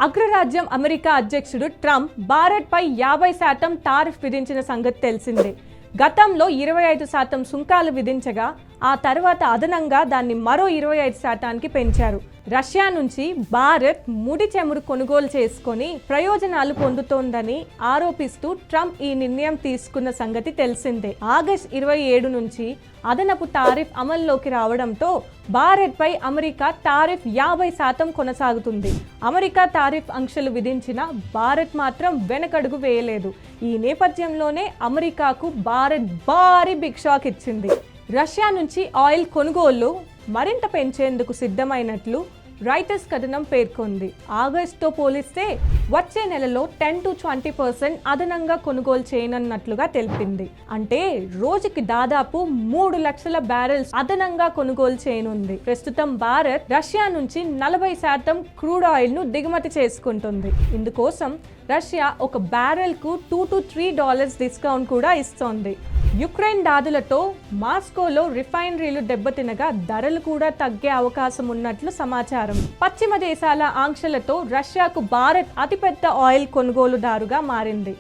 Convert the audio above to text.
అగ్రరాజ్యం అమెరికా అధ్యక్షుడు ట్రంప్ భారత్పై 50% టారిఫ్ విధించిన సంగతి తెలిసిందే. గతంలో 25% సుంకాలు విధించగా ఆ తర్వాత అదనంగా దాన్ని మరో 25%కి పెంచారు. రష్యా నుంచి భారత్ ముడి చమురు కొనుగోలు చేసుకొని ప్రయోజనాలు పొందుతోందని ఆరోపిస్తూ ట్రంప్ ఈ నిర్ణయం తీసుకున్న సంగతి తెలిసిందే. ఆగస్టు 27 నుంచి అదనపు టారిఫ్ అమల్లోకి రావడంతో భారత్పై అమెరికా టారిఫ్ 50% కొనసాగుతుంది. అమెరికా టారిఫ్ ఆంక్షలు విధించిన భారత్ మాత్రం వెనకడుగు వేయలేదు. ఈ నేపథ్యంలోనే అమెరికాకు భారత్ భారీ బిగ్ షాక్ ఇచ్చింది. రష్యా నుంచి ఆయిల్ కొనుగోళ్లు మరింత పెంచేందుకు సిద్ధమైనట్లు రాయిటర్స్ కథనం పేర్కొంది. ఆగస్టుతో పోలిస్తే వచ్చే నెలలో 10 to 20% అదనంగా కొనుగోలు చేయనున్నట్లుగా తెలిపింది. అంటే రోజుకి దాదాపు 3 లక్షల బ్యారెల్స్ అదనంగా కొనుగోలు చేయనుంది. ప్రస్తుతం భారత్ రష్యా నుంచి 40% క్రూడ్ ఆయిల్ ను దిగుమతి చేసుకుంటుంది. ఇందుకోసం రష్యా ఒక బ్యారెల్ కు $2 to $3 డిస్కౌంట్ కూడా ఇస్తోంది. యుక్రెయిన్ దాడులతో మాస్కోలో రిఫైనరీలు దెబ్బతినగా ధరలు కూడా తగ్గే అవకాశం ఉన్నట్లు సమాచారం. పశ్చిమ దేశాల ఆంక్షలతో రష్యాకు భారత్ అతిపెద్ద ఆయిల్ కొనుగోలుదారుగా మారింది.